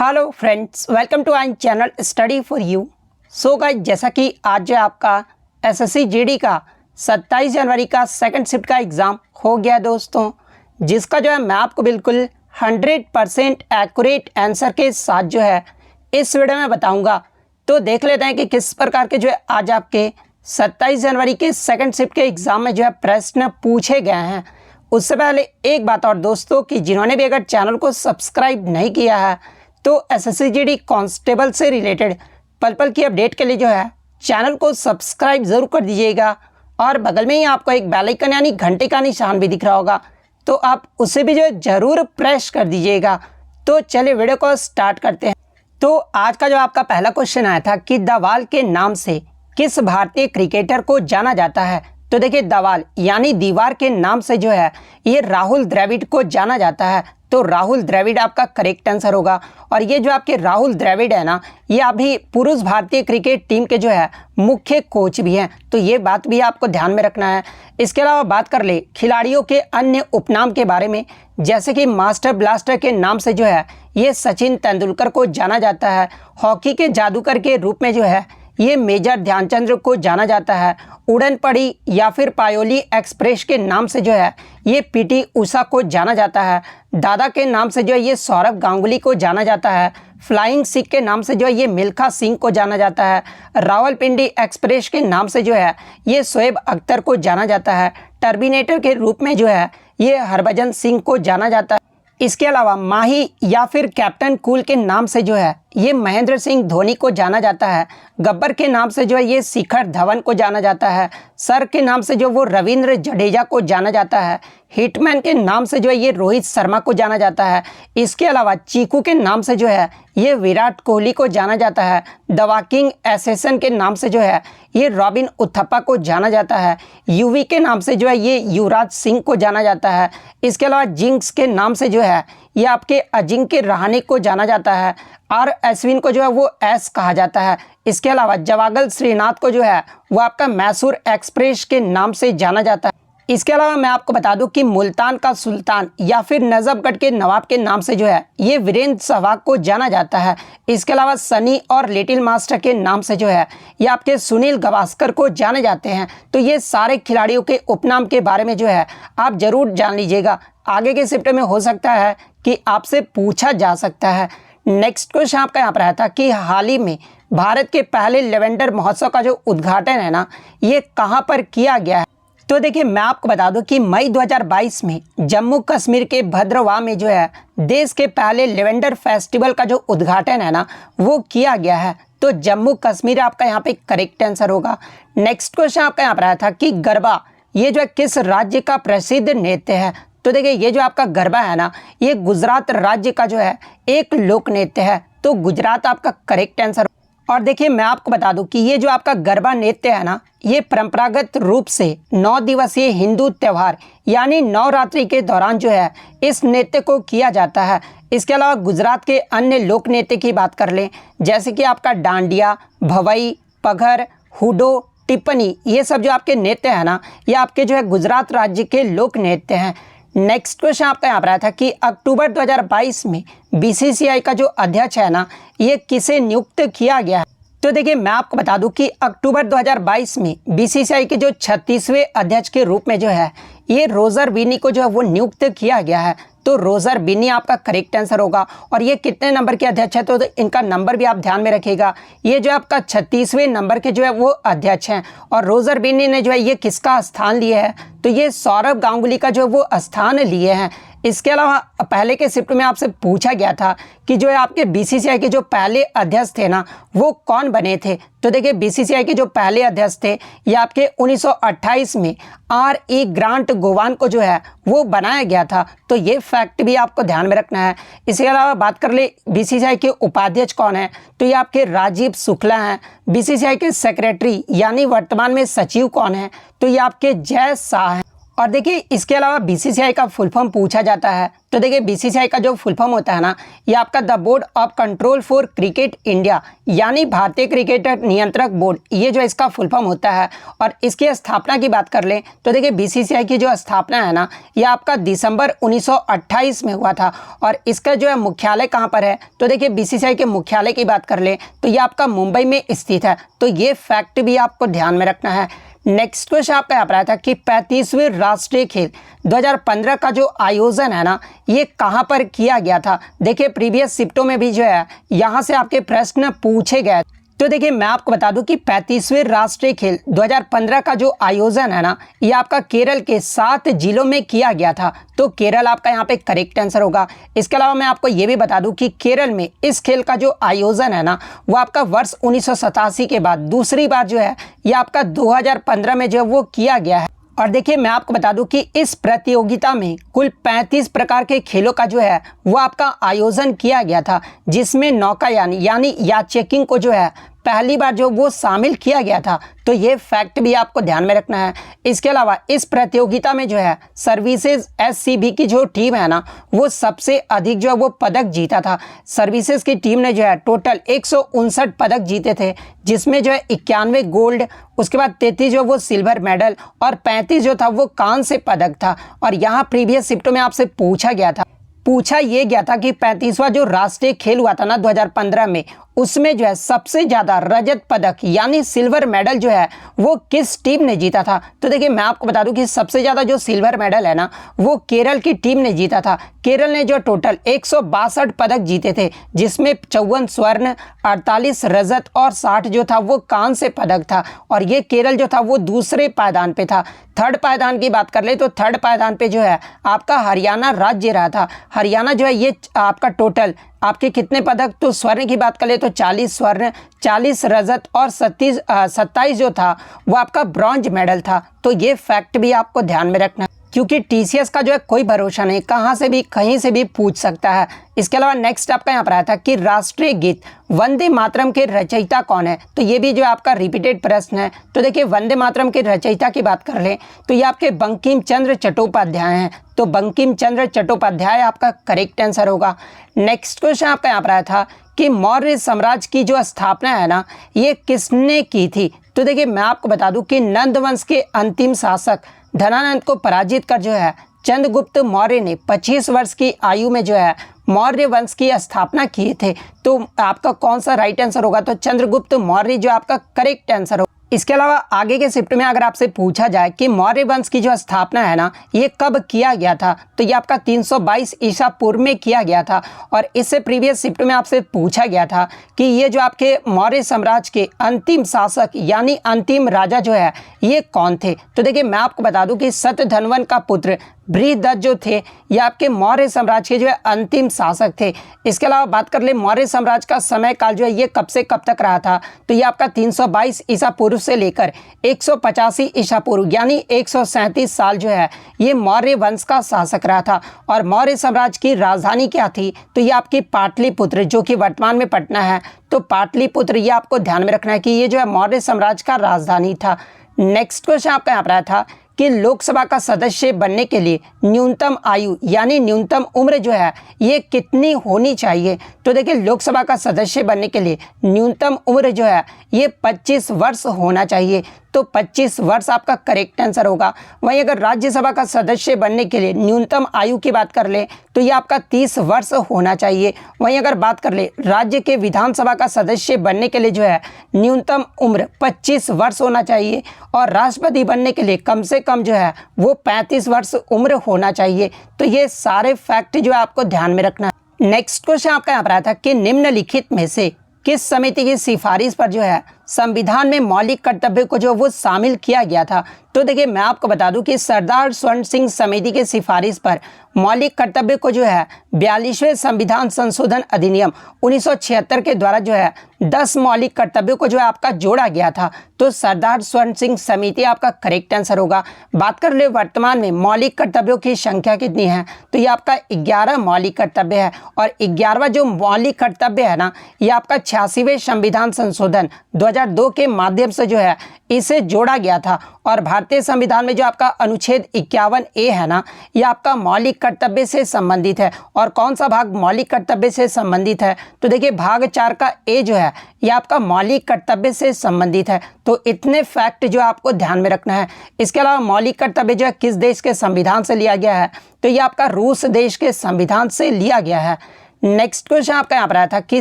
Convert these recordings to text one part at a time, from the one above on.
Hello friends, welcome to our channel study for you. So guys, जैसा कि आज जो आपका एसएससी जीडी का 27 जनवरी का सेकंड शिफ्ट का एग्ज़ाम हो गया दोस्तों, जिसका जो है मैं आपको बिल्कुल 100% एक्यूरेट आंसर के साथ जो है इस वीडियो में बताऊंगा। तो देख लेते हैं कि किस प्रकार के जो है आज आपके 27 जनवरी के सेकंड शिफ्ट के एग्ज़ाम में जो है प्रश्न पूछे गए हैं। उससे पहले एक बात और दोस्तों, कि जिन्होंने भी अगर चैनल को सब्सक्राइब नहीं किया है तो एसएससी जीडी कांस्टेबल से रिलेटेड पल पल की अपडेट के लिए जो है चैनल को सब्सक्राइब ज़रूर कर दीजिएगा। और बगल में ही आपको एक बेल आइकन यानी घंटे का निशान भी दिख रहा होगा, तो आप उसे भी जो है ज़रूर प्रेस कर दीजिएगा। तो चलिए वीडियो को स्टार्ट करते हैं। तो आज का जो आपका पहला क्वेश्चन आया था कि दवाल के नाम से किस भारतीय क्रिकेटर को जाना जाता है। तो देखिए, दवाल यानी दीवार के नाम से जो है ये राहुल द्रविड़ को जाना जाता है। तो राहुल द्रविड़ आपका करेक्ट आंसर होगा। और ये जो आपके राहुल द्रविड़ है ना, ये अभी पुरुष भारतीय क्रिकेट टीम के जो है मुख्य कोच भी हैं, तो ये बात भी आपको ध्यान में रखना है। इसके अलावा बात कर ले खिलाड़ियों के अन्य उपनाम के बारे में, जैसे कि मास्टर ब्लास्टर के नाम से जो है ये सचिन तेंदुलकर को जाना जाता है। हॉकी के जादूगर के रूप में जो है ये मेजर ध्यानचंद को जाना जाता है। उड़न पड़ी या फिर पायोली एक्सप्रेस के नाम से जो है ये पीटी उषा को जाना जाता है। दादा के नाम से जो है ये सौरव गांगुली को जाना जाता है। फ्लाइंग सिख के नाम से जो है ये मिल्खा सिंह को जाना जाता है। रावलपिंडी एक्सप्रेस के नाम से जो है ये शोएब अख्तर को जाना जाता है। टर्मिनेटर के रूप में जो है ये हरभजन सिंह को जाना जाता है। इसके अलावा माही या फिर कैप्टन कूल के नाम से जो है ये महेंद्र सिंह धोनी को जाना जाता है। गब्बर के नाम से जो है ये शिखर धवन को जाना जाता है। सर के नाम से जो वो रविंद्र जडेजा को जाना जाता है। हिटमैन के नाम से जो है ये रोहित शर्मा को जाना जाता है। इसके अलावा चीकू के नाम से जो है ये विराट कोहली को जाना जाता है। द वॉकिंग एसेसन के नाम से जो है ये रॉबिन उथप्पा को जाना जाता है। यूवी के नाम से जो है ये युवराज सिंह को जाना जाता है। इसके अलावा जिंक्स के नाम से जो है ये आपके अजिंक्य रहाणे को जाना जाता है। और अश्विन को जो है वो एस कहा जाता है। इसके अलावा जवागल श्रीनाथ को जो है वो आपका मैसूर एक्सप्रेस के नाम से जाना जाता है। इसके अलावा मैं आपको बता दूं कि मुल्तान का सुल्तान या फिर नजफगढ़ के नवाब के नाम से जो है ये वीरेंद्र सहवाग को जाना जाता है। इसके अलावा सनी और लिटिल मास्टर के नाम से जो है ये आपके सुनील गावस्कर को जाने जाते हैं। तो ये सारे खिलाड़ियों के उपनाम के बारे में जो है आप जरूर जान लीजिएगा। आगे के शिफ्ट में हो सकता है कि आपसे पूछा जा सकता है। नेक्स्ट क्वेश्चन आपका यहाँ पर आया था कि हाल ही में भारत के पहले लेवेंडर महोत्सव का जो उद्घाटन है ना, ये कहाँ पर किया गया है। तो देखिए, मैं आपको बता दूं कि मई 2022 में जम्मू कश्मीर के भद्रवाह में जो है देश के पहले लेवेंडर फेस्टिवल का जो उद्घाटन है ना, वो किया गया है। तो जम्मू कश्मीर आपका यहाँ पे करेक्ट आंसर होगा। नेक्स्ट क्वेश्चन आपका यहाँ पर आया था कि गरबा ये जो है किस राज्य का प्रसिद्ध नृत्य है। तो देखिए, ये जो आपका गरबा है ना, ये गुजरात राज्य का जो है एक लोक नृत्य है। तो गुजरात आपका करेक्ट आंसर। और देखिए, मैं आपको बता दूं कि ये जो आपका गरबा नृत्य है ना, ये परंपरागत रूप से 9 दिवसीय हिंदू त्यौहार यानी नवरात्रि के दौरान जो है इस नृत्य को किया जाता है। इसके अलावा गुजरात के अन्य लोक नृत्य की बात कर लें, जैसे कि आपका डांडिया, भवई, पघर, हुडो, टिप्पणी, ये सब जो आपके नृत्य है ना, ये आपके जो है गुजरात राज्य के लोक नृत्य हैं। नेक्स्ट क्वेश्चन आपका यहाँ पर आया था कि अक्टूबर 2022 में बीसीसीआई का जो अध्यक्ष है ना, ये किसे नियुक्त किया गया है। तो देखिए, मैं आपको बता दूं कि अक्टूबर 2022 में बीसीसीआई के जो 36वें अध्यक्ष के रूप में जो है ये रोजर बिन्नी को जो है वो नियुक्त किया गया है। तो रोजर बिन्नी आपका करेक्ट आंसर होगा। और ये कितने नंबर के अध्यक्ष है, तो इनका नंबर भी आप ध्यान में रखिएगा। ये जो आपका 36वें नंबर के जो है वो अध्यक्ष हैं। और रोजर बिन्नी ने जो है ये किसका स्थान लिया है, तो ये सौरव गांगुली का जो वो स्थान लिए हैं। इसके अलावा पहले के शिफ्ट में आपसे पूछा गया था कि जो है आपके बीसीसीआई के जो पहले अध्यक्ष थे ना, वो कौन बने थे। तो देखिए, बीसीसीआई के जो पहले अध्यक्ष थे ये आपके 1928 में R.E. ग्रांट गोवान को जो है वो बनाया गया था। तो ये फैक्ट भी आपको ध्यान में रखना है। इसके अलावा बात कर ले बीसीसीआई के उपाध्यक्ष कौन है, तो ये आपके राजीव शुक्ला हैं। बीसीसीआई के सेक्रेटरी यानी वर्तमान में सचिव कौन है, तो ये आपके जय शाह हैं। और देखिए इसके अलावा बीसीसीआई का फुल फॉर्म पूछा जाता है, तो देखिए बीसीसीआई का जो फुल फॉर्म होता है ना, ये आपका the board of control for cricket India, यानी भारतीय क्रिकेट नियंत्रक बोर्ड, ये जो इसका फुल फॉर्म होता है। और इसकी स्थापना की बात कर लें तो देखिए बीसीसीआई की जो स्थापना है ना, ये आपका दिसंबर 1928 में हुआ था। और इसका जो है मुख्यालय कहाँ पर है, तो देखिए बीसीसीआई के मुख्यालय की बात कर लें तो ये आपका मुंबई में स्थित है। तो ये फैक्ट भी आपको ध्यान में रखना है। नेक्स्ट क्वेश्चन आपका यहाँ पर आया था कि 35वें राष्ट्रीय खेल 2015 का जो आयोजन है ना, ये कहाँ पर किया गया था। देखिए प्रीवियस शिफ्टों में भी जो है यहाँ से आपके प्रश्न पूछे गए। तो देखिए मैं आपको बता दूं कि 35वें राष्ट्रीय खेल 2015 का जो आयोजन है ना, ये आपका केरल के 7 जिलों में किया गया था। तो केरल आपका यहाँ पे करेक्ट आंसर होगा। इसके अलावा मैं आपको ये भी बता दूं कि केरल में इस खेल का जो आयोजन है ना, वो आपका वर्ष 1987 के बाद दूसरी बार जो है ये आपका 2015 में जो है वो किया गया है। और देखिए मैं आपको बता दूं कि इस प्रतियोगिता में कुल 35 प्रकार के खेलों का जो है वो आपका आयोजन किया गया था, जिसमें नौकायान यानी याच चेकिंग को जो है पहली बार जो वो शामिल किया गया था। तो ये फैक्ट भी आपको ध्यान में रखना है। इसके अलावा इस प्रतियोगिता में जो है सर्विसेज एससीबी की जो टीम है ना, वो सबसे अधिक जो है वो पदक जीता था। सर्विसेज की टीम ने जो है टोटल 159 पदक जीते थे, जिसमें जो है 91 गोल्ड, उसके बाद 33 जो वो सिल्वर मेडल और 35 जो था वो कांस्य पदक था। और यहाँ प्रीवियस शिफ्टों में आपसे पूछा ये गया था कि 35वां जो राष्ट्रीय खेल हुआ था ना 2015 में, उसमें जो है सबसे ज़्यादा रजत पदक यानी सिल्वर मेडल जो है वो किस टीम ने जीता था। तो देखिए मैं आपको बता दूं कि सबसे ज़्यादा जो सिल्वर मेडल है ना, वो केरल की टीम ने जीता था। केरल ने जो टोटल 162 पदक जीते थे, जिसमें 54 स्वर्ण, 48 रजत और 60 जो था वो कांस्य पदक था। और ये केरल जो था वो दूसरे पायदान पे था। थर्ड पायदान की बात कर ले तो थर्ड पायदान पे जो है आपका हरियाणा राज्य रहा था। हरियाणा जो है ये आपका टोटल आपके कितने पदक, तो स्वर्ण की बात करें तो 40 स्वर्ण, 40 रजत और 27 जो था वो आपका ब्रॉन्ज मेडल था। तो ये फैक्ट भी आपको ध्यान में रखना है, क्योंकि टीसीएस का जो है कोई भरोसा नहीं, कहाँ से भी कहीं से भी पूछ सकता है। इसके अलावा नेक्स्ट आपका यहाँ पर आया था कि राष्ट्रीय गीत वंदे मातरम के रचयिता कौन है। तो ये भी जो आपका रिपीटेड प्रश्न है। तो देखिए वंदे मातरम के रचयिता की बात कर लें तो ये आपके बंकिम चंद्र चट्टोपाध्याय हैं। तो बंकिम चंद्र चट्टोपाध्याय आपका करेक्ट आंसर होगा। नेक्स्ट क्वेश्चन आपका यहाँ पर आया था कि मौर्य साम्राज्य की जो स्थापना है ना, ये किसने की थी। तो देखिए मैं आपको बता दूं कि नंद वंश के अंतिम शासक धनानंद को पराजित कर जो है चंद्रगुप्त मौर्य ने 25 वर्ष की आयु में जो है मौर्य वंश की स्थापना किए थे। तो आपका कौन सा राइट आंसर होगा, तो चंद्रगुप्त मौर्य जो आपका करेक्ट आंसर होगा। इसके अलावा आगे के शिफ्ट में अगर आपसे पूछा जाए कि मौर्य वंश की जो स्थापना है ना, ये कब किया गया था, तो ये आपका 322 ईसा पूर्व में किया गया था। और इससे प्रीवियस शिफ्ट में आपसे पूछा गया था कि ये जो आपके मौर्य साम्राज्य के अंतिम शासक यानी अंतिम राजा जो है ये कौन थे। तो देखिए मैं आपको बता दूं कि सतधनवन का पुत्र बृहदत्त जो थे ये आपके मौर्य साम्राज्य के जो है अंतिम शासक थे। इसके अलावा बात कर ले मौर्य साम्राज्य का समय काल जो है ये कब से कब तक रहा था, तो ये आपका 322 ईसा पूर्व से लेकर 185 ईसा पूर्व यानी 137 साल जो है ये मौर्य वंश का शासक रहा था। और मौर्य साम्राज्य की राजधानी क्या थी, तो ये आपकी पाटलिपुत्र जो कि वर्तमान में पटना है। तो पाटलिपुत्र ये आपको ध्यान में रखना है कि ये जो है मौर्य साम्राज्य का राजधानी था। नेक्स्ट क्वेश्चन आपका यहाँ पर आया था कि लोकसभा का सदस्य बनने के लिए न्यूनतम आयु यानी न्यूनतम उम्र जो है ये कितनी होनी चाहिए। तो देखिए लोकसभा का सदस्य बनने के लिए न्यूनतम उम्र जो है ये 25 वर्ष होना चाहिए। तो 25 वर्ष आपका करेक्ट आंसर होगा। वहीं अगर राज्यसभा का सदस्य बनने के लिए न्यूनतम आयु की बात कर ले तो ये आपका 30 वर्ष होना चाहिए। वहीं अगर बात कर ले राज्य के विधानसभा का सदस्य बनने के लिए जो है न्यूनतम उम्र 25 वर्ष होना चाहिए। और राष्ट्रपति बनने के लिए कम से कम जो है वो 35 वर्ष उम्र होना चाहिए। तो ये सारे फैक्ट जो है आपको ध्यान में रखना है। नेक्स्ट क्वेश्चन आपका यहाँ पर आया था कि निम्नलिखित में से किस समिति की सिफारिश पर जो है संविधान में मौलिक कर्तव्य को जो वो शामिल किया गया था। तो देखिए मैं आपको बता दूं कि सरदार स्वर्ण सिंह समिति के सिफारिश पर मौलिक कर्तव्य को जो है 42वें संविधान संशोधन अधिनियम 1976 के द्वारा जो है 10 मौलिक कर्तव्यों को जो है आपका जोड़ा गया था। तो सरदार स्वर्ण सिंह समिति आपका करेक्ट आंसर होगा। बात कर ले वर्तमान में मौलिक कर्तव्यों की संख्या कितनी है, तो ये आपका 11 मौलिक कर्तव्य है। और 11वां जो मौलिक कर्तव्य है ना, ये आपका 86वें संविधान संशोधन 2002 के माध्यम से जो है इसे जोड़ा गया था। और भारतीय संविधान में जो आपका अनुच्छेद 51A है ना, ये आपका मौलिक कर्तव्य से संबंधित है। और कौन सा भाग मौलिक कर्तव्य से संबंधित है? तो देखिए भाग 4 का ए जो है ये आपका मौलिक कर्तव्य से संबंधित है। तो इतने फैक्ट जो आपको ध्यान में रखना है। इसके अलावा मौलिक कर्तव्य जो है किस देश के संविधान से लिया गया है? तो ये आपका रूस देश के संविधान से लिया गया है। नेक्स्ट क्वेश्चन आपका यहाँ पर आया था कि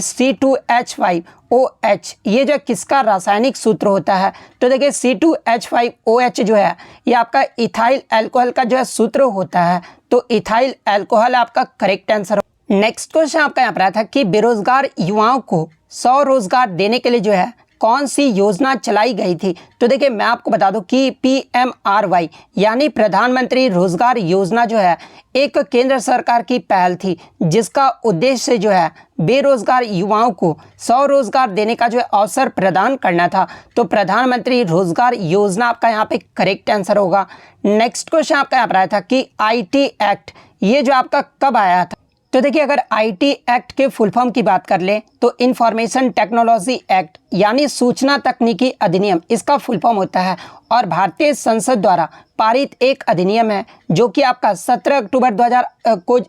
C2H5OH ये जो किसका रासायनिक सूत्र होता है? तो देखिए C2H5OH जो है ये आपका इथाइल अल्कोहल का जो है सूत्र होता है। तो इथाइल अल्कोहल आपका करेक्ट आंसर। नेक्स्ट क्वेश्चन आपका यहाँ पर आया था कि बेरोजगार युवाओं को स्वरोजगार देने के लिए जो है कौन सी योजना चलाई गई थी? तो देखिए मैं आपको बता दूं कि PMRY यानी प्रधानमंत्री रोजगार योजना जो है एक केंद्र सरकार की पहल थी, जिसका उद्देश्य जो है बेरोजगार युवाओं को स्वरोजगार देने का जो है अवसर प्रदान करना था। तो प्रधानमंत्री रोजगार योजना आपका यहाँ पे करेक्ट आंसर होगा। नेक्स्ट क्वेश्चन आपका यहाँ पर आया था कि IT एक्ट ये जो आपका कब आया था? तो देखिए अगर IT एक्ट के फुल फॉर्म की बात कर ले तो इंफॉर्मेशन टेक्नोलॉजी एक्ट यानी सूचना तकनीकी अधिनियम इसका फुल फॉर्म होता है। और भारतीय संसद द्वारा पारित एक अधिनियम है जो कि आपका 17 अक्टूबर 2000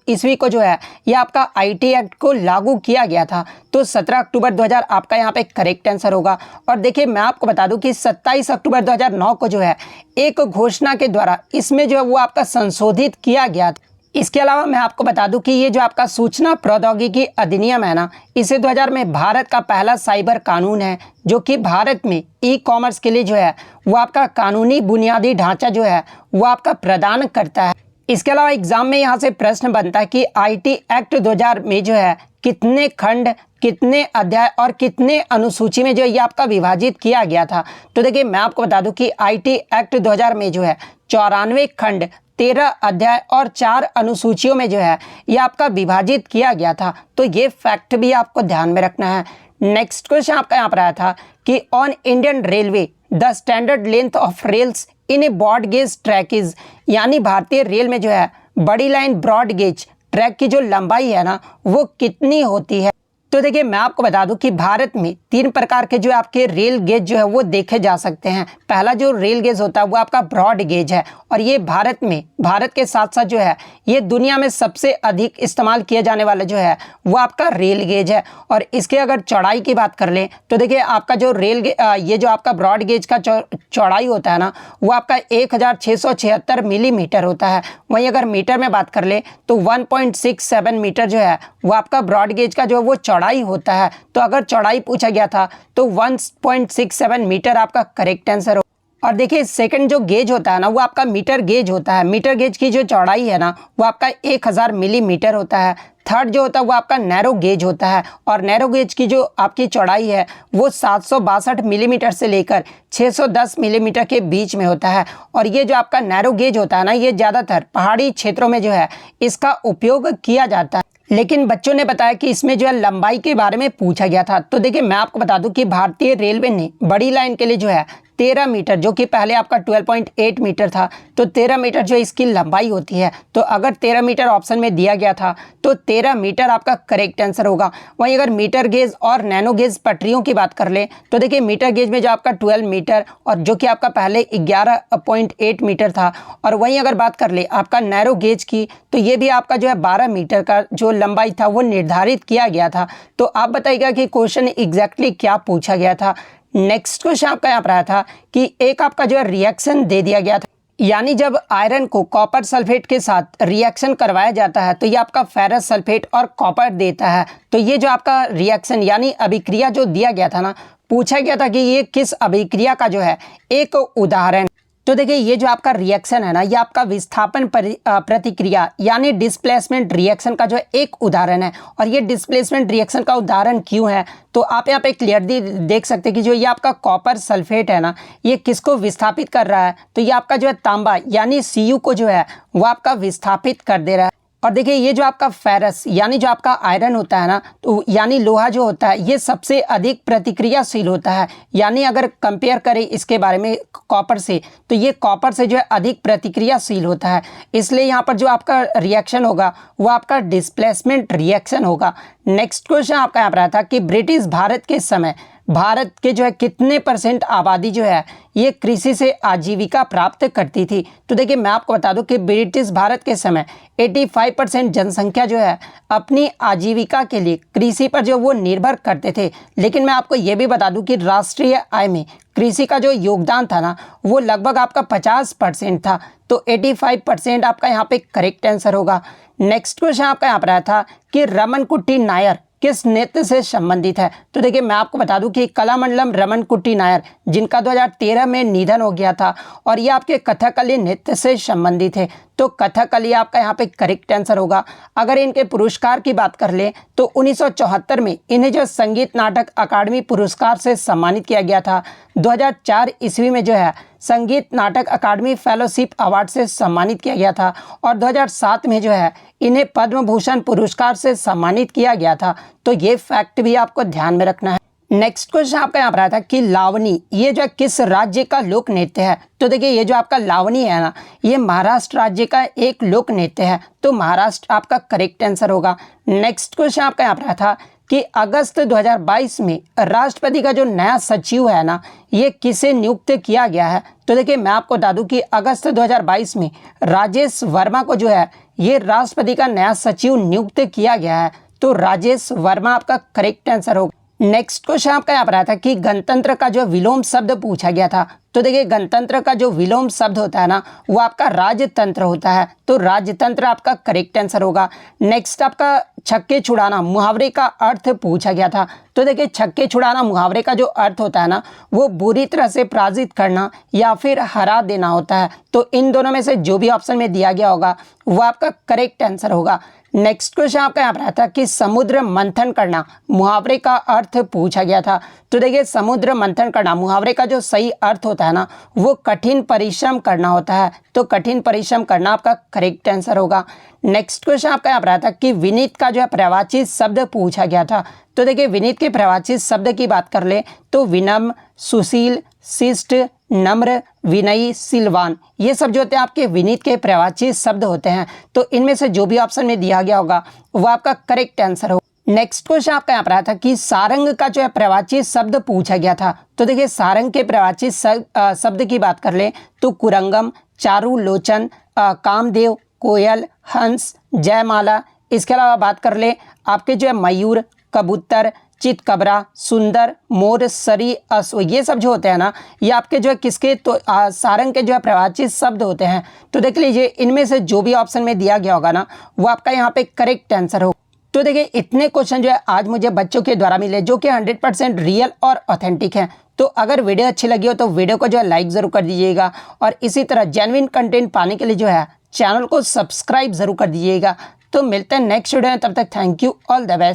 ईस्वी को जो है यह आपका IT एक्ट को लागू किया गया था। तो 17 अक्टूबर 2000 आपका यहाँ पे करेक्ट आंसर होगा। और देखिए मैं आपको बता दूं कि 27 अक्टूबर 2009 को जो है एक घोषणा के द्वारा इसमें जो है वो आपका संशोधित किया गया था। इसके अलावा मैं आपको बता दूं कि ये जो आपका सूचना प्रौद्योगिकी अधिनियम है ना, इसे 2000 में भारत का पहला साइबर कानून है जो कि भारत में ई-कॉमर्स के लिए जो है वो आपका कानूनी बुनियादी ढांचा जो है वो आपका प्रदान करता है। इसके अलावा एग्जाम में यहाँ से प्रश्न बनता है कि IT एक्ट 2000 में जो है कितने खंड, कितने अध्याय और कितने अनुसूची में जो ये आपका विभाजित किया गया था? तो देखिए मैं आपको बता दूं कि IT एक्ट 2000 में जो है 94 खंड, 13 अध्याय और 4 अनुसूचियों में जो है ये आपका विभाजित किया गया था। तो ये फैक्ट भी आपको ध्यान में रखना है। नेक्स्ट क्वेश्चन आपका यहाँ पर आया था कि on Indian railway the standard length of rails in a broad gauge track is यानी भारतीय रेल में जो है बड़ी लाइन ब्रॉड गेज ट्रैक की जो लंबाई है ना वो कितनी होती है? तो देखिए मैं आपको बता दूं कि भारत में 3 प्रकार के जो आपके रेल गेज जो है वो देखे जा सकते हैं। पहला जो रेल गेज होता है वो आपका ब्रॉड गेज है और ये भारत के साथ साथ जो है ये दुनिया में सबसे अधिक इस्तेमाल किया जाने वाला जो है वो आपका रेल गेज है। और इसके अगर चौड़ाई की बात कर लें तो देखिए आपका जो ये जो आपका ब्रॉड गेज का चौड़ाई होता है ना वो आपका 1676 मिलीमीटर होता है। वहीं अगर मीटर में बात कर ले तो 1.67 मीटर जो है वो आपका ब्रॉड गेज का जो है वो चौड़ाई होता है। तो अगर चौड़ाई पूछा गया था तो 1.67 मीटर आपका करेक्ट आंसर हो। और देखिए सेकंड जो गेज होता है ना वो आपका मीटर गेज होता है। मीटर गेज की जो चौड़ाई है ना वो आपका 1000 मिलीमीटर होता है। थर्ड जो होता है वो आपका नैरो गेज होता है और नैरो गेज की जो आपकी चौड़ाई है वो 762 मिलीमीटर से लेकर 610 मिलीमीटर के बीच में होता है। और ये जो आपका नैरो गेज होता है ना ये ज़्यादातर पहाड़ी क्षेत्रों में जो है इसका उपयोग किया जाता है। लेकिन बच्चों ने बताया कि इसमें जो है लंबाई के बारे में पूछा गया था। तो देखिए मैं आपको बता दूं कि भारतीय रेलवे ने बड़ी लाइन के लिए जो है 13 मीटर जो कि पहले आपका 12.8 मीटर था तो 13 मीटर जो इसकी लंबाई होती है। तो अगर 13 मीटर ऑप्शन में दिया गया था तो 13 मीटर आपका करेक्ट आंसर होगा। वहीं अगर मीटर गेज और नैनो गेज पटरियों की बात कर ले तो देखिए मीटर गेज में जो आपका 12 मीटर और जो कि आपका पहले 11.8 मीटर था। और वहीं अगर बात कर ले आपका नैरो गेज की तो ये भी आपका जो है 12 मीटर का जो लंबाई था वो निर्धारित किया गया था। तो आप बताइएगा कि क्वेश्चन एग्जैक्टली क्या पूछा गया था। नेक्स्ट क्वेश्चन आपका यहाँ पर आया था कि एक आपका जो है रिएक्शन दे दिया गया था यानी जब आयरन को कॉपर सल्फेट के साथ रिएक्शन करवाया जाता है तो ये आपका फेरस सल्फेट और कॉपर देता है। तो ये जो आपका रिएक्शन यानी अभिक्रिया जो दिया गया था ना पूछा गया था कि ये किस अभिक्रिया का जो है एक उदाहरण। तो देखिए ये जो आपका रिएक्शन है ना ये आपका विस्थापन प्रतिक्रिया यानी डिस्प्लेसमेंट रिएक्शन का जो है एक उदाहरण है। और ये डिस्प्लेसमेंट रिएक्शन का उदाहरण क्यों है तो आप यहाँ पे क्लियरली देख सकते हैं कि जो ये आपका कॉपर सल्फेट है ना ये किसको विस्थापित कर रहा है तो ये आपका जो है तांबा यानी Cu को जो है वो आपका विस्थापित कर दे रहा है। और देखिए ये जो आपका फेरस यानी जो आपका आयरन होता है ना तो यानी लोहा जो होता है ये सबसे अधिक प्रतिक्रियाशील होता है। यानी अगर कंपेयर करें इसके बारे में कॉपर से तो ये कॉपर से जो है अधिक प्रतिक्रियाशील होता है। इसलिए यहाँ पर जो आपका रिएक्शन होगा वो आपका डिस्प्लेसमेंट रिएक्शन होगा। नेक्स्ट क्वेश्चन आपका यहाँ पर आया था कि ब्रिटिश भारत के समय भारत के जो है कितने % आबादी जो है ये कृषि से आजीविका प्राप्त करती थी। तो देखिए मैं आपको बता दूं कि ब्रिटिश भारत के समय 85% जनसंख्या जो है अपनी आजीविका के लिए कृषि पर जो वो निर्भर करते थे। लेकिन मैं आपको ये भी बता दूं कि राष्ट्रीय आय में कृषि का जो योगदान था ना वो लगभग आपका 50% था। तो 85% आपका यहाँ पे करेक्ट आंसर होगा। नेक्स्ट क्वेश्चन आपका यहाँ पर आया था कि रमन कुट्टी नायर किस नृत्य से संबंधित है। तो देखिए मैं आपको बता दूं कि कलामंडलम रमन कुट्टी नायर जिनका 2013 में निधन हो गया था और ये आपके कथकली नृत्य से संबंधित है। तो कथकली आपका यहाँ पे करेक्ट आंसर होगा। अगर इनके पुरस्कार की बात कर ले तो 1974 में इन्हें जो संगीत नाटक अकादमी पुरस्कार से सम्मानित किया गया था। 2004 ईस्वी में जो है संगीत नाटक अकादमी फेलोशिप अवार्ड से सम्मानित किया गया था और 2007 में जो है इन्हें पद्म भूषण पुरस्कार से सम्मानित किया गया था। तो ये फैक्ट भी आपको ध्यान में रखना है। नेक्स्ट क्वेश्चन आपका यहाँ पर आया था कि लावनी ये जो किस राज्य का लोक नृत्य है। तो देखिए ये जो आपका लावनी है ना ये महाराष्ट्र राज्य का एक लोक नृत्य है। तो महाराष्ट्र आपका करेक्ट आंसर होगा। नेक्स्ट क्वेश्चन आपका यहाँ पर आया था कि अगस्त 2022 में राष्ट्रपति का जो नया सचिव है ना ये किसे नियुक्त किया गया है। तो देखिए मैं आपको बता दूं कि अगस्त 2022 में राजेश वर्मा को जो है ये राष्ट्रपति का नया सचिव नियुक्त किया गया है। तो राजेश वर्मा आपका करेक्ट आंसर होगा। नेक्स्ट क्वेश्चन आपका यहाँ पर आया था कि गणतंत्र का जो विलोम शब्द पूछा गया था। तो देखिए गणतंत्र का जो विलोम शब्द होता है ना वो आपका राजतंत्र होता है। तो राजतंत्र आपका करेक्ट आंसर होगा। नेक्स्ट आपका छक्के छुड़ाना मुहावरे का अर्थ पूछा गया था। तो देखिए छक्के छुड़ाना मुहावरे का जो अर्थ होता है ना वो बुरी तरह से पराजित करना या फिर हरा देना होता है। तो इन दोनों में से जो भी ऑप्शन में दिया गया होगा वो आपका करेक्ट आंसर होगा। नेक्स्ट क्वेश्चन आपका यहाँ पर आता था कि समुद्र मंथन करना मुहावरे का अर्थ पूछा गया था। तो देखिए समुद्र मंथन करना मुहावरे का जो सही अर्थ होता है ना वो कठिन परिश्रम करना होता है। तो कठिन परिश्रम करना आपका करेक्ट आंसर होगा। नेक्स्ट क्वेश्चन आपका यहाँ पर आता है कि विनीत का जो है प्रवाचित शब्द पूछा गया था। तो देखिए विनीत के प्रवाचित शब्द की बात कर ले तो विनम्र, सुशील, शिष्ट, नम्र, विनयी, सिलवान ये सब जो होते हैं आपके विनीत के प्रवाचित शब्द होते हैं। तो इनमें से जो भी ऑप्शन में दिया गया होगा वो आपका करेक्ट आंसर होगा। नेक्स्ट क्वेश्चन आपका यहाँ पर आया था कि सारंग का जो है प्रवाचित शब्द पूछा गया था। तो देखिए सारंग के प्रवाचित शब्द की बात कर ले तो कुरंगम, चारू लोचन, कामदेव, कोयल, हंस, जयमाला। इसके अलावा बात कर ले आपके जो है मयूर, कबूतर, चितकबरा, सुंदर, मोर, सरी, अश्व ये सब जो होते हैं ना ये आपके जो है किसके तो सारंग के जो है प्रवाचित शब्द होते हैं। तो देख लीजिए इनमें से जो भी ऑप्शन में दिया गया होगा ना वो आपका यहाँ पे करेक्ट आंसर होगा। तो देखिए इतने क्वेश्चन जो है आज मुझे बच्चों के द्वारा मिले जो कि 100% रियल और ऑथेंटिक हैं। तो अगर वीडियो अच्छी लगी हो तो वीडियो को जो है लाइक ज़रूर कर दीजिएगा और इसी तरह जेन्युइन कंटेंट पाने के लिए जो है चैनल को सब्सक्राइब ज़रूर कर दीजिएगा। तो मिलते हैं नेक्स्ट वीडियो में, तब तक thank you, all the best.